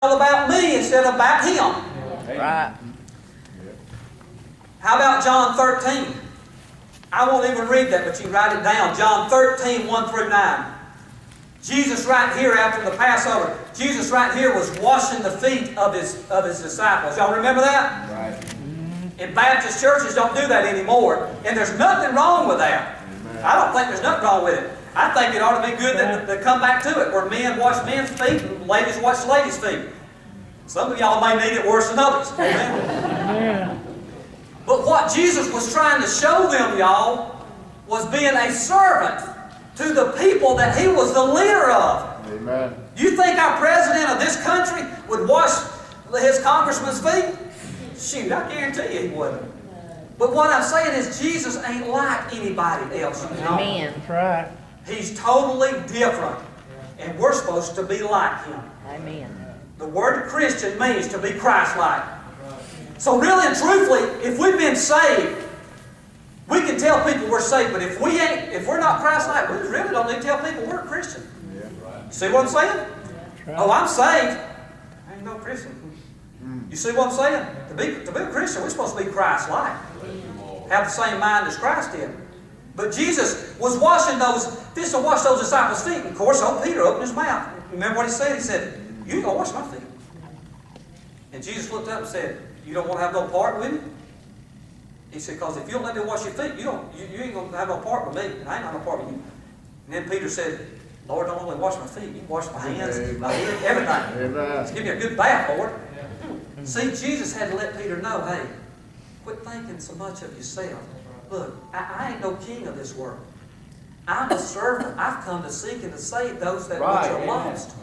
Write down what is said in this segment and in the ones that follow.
all about me instead of about him. Right. How about John 13? I won't even read that, but you can write it down. John 13, 1 through 9. Jesus right here after the Passover, Jesus right here was washing the feet of his disciples. Y'all remember that? Right. And Baptist churches don't do that anymore. And there's nothing wrong with that. Amen. I don't think there's nothing wrong with it. I think it ought to be good to come back to it, where men wash men's feet and ladies wash ladies' feet. Some of y'all may need it worse than others. Amen? But what Jesus was trying to show them, y'all, was being a servant to the people that he was the leader of. Amen. You think our president of this country would wash his congressman's feet? Shoot, I guarantee you he wouldn't. But what I'm saying is Jesus ain't like anybody else. You know? Amen. That's right. He's totally different. And we're supposed to be like him. Amen. The word Christian means to be Christ-like. So really and truthfully, if we've been saved, we can tell people we're saved. But if we're not Christ-like, we really don't need to tell people we're a Christian. Yeah, right. See what I'm saying? Right. Oh, I'm saved. I ain't no Christian. You see what I'm saying? To be a Christian, we're supposed to be Christ-like. Have the same mind as Christ did. But Jesus was washing those disciples' feet. And of course, old Peter opened his mouth. Remember what he said? He said, "You ain't going to wash my feet." And Jesus looked up and said, "You don't want to have no part with me?" He said, "Because if you don't let me wash your feet, you ain't going to have no part with me. And I ain't got no part with you." And then Peter said, "Lord, don't only wash my feet. You can wash my hands, my head, everything. Amen. Just give me a good bath, Lord." See, Jesus had to let Peter know, hey, quit thinking so much of yourself. Look, I ain't no king of this world. I'm a servant. I've come to seek and to save those that which are lost.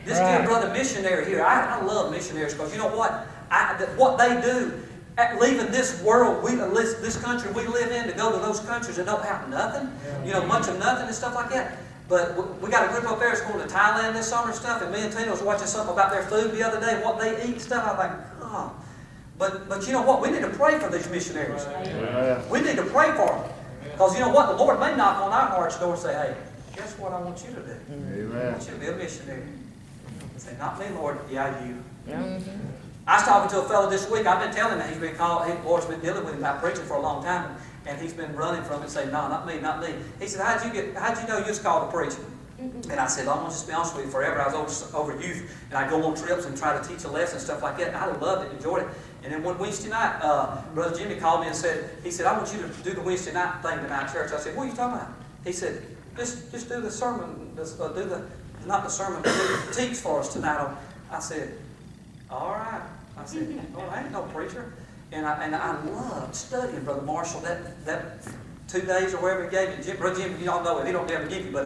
This dear brother missionary here, I love missionaries because you know what? What they do, leaving this world, this country we live in, to go to those countries that don't have nothing, much of nothing and stuff like that. But we got a group up there that's going to Thailand this summer and stuff, and me and Tina was watching something about their food the other day, what they eat and stuff. I was like, oh. But you know what? We need to pray for these missionaries. Amen. We need to pray for them. Because you know what? The Lord may knock on our heart's door and say, hey, guess what I want you to do? Amen. I want you to be a missionary. I say, not me, Lord. Yeah, you. Mm-hmm. I was talking to a fellow this week. I've been telling him that he's been called, the Lord's been dealing with him about preaching for a long time. And he's been running from it and saying, no, not me, not me. He said, how'd you know you was called to preach? And I said, I'm going to just be honest with you. Forever I was over youth, and I'd go on trips and try to teach a lesson and stuff like that. And I loved it, enjoyed it. And then one Wednesday night, Brother Jimmy called me and said, I want you to do the Wednesday night thing tonight, church. I said, what are you talking about? He said, just do the sermon, not the sermon, but do the teach for us tonight. I said, all right. I said, well, I ain't no preacher. And I loved studying Brother Marshall that 2 days or wherever he gave me. Brother Jimmy, you don't know it. He don't ever give you, but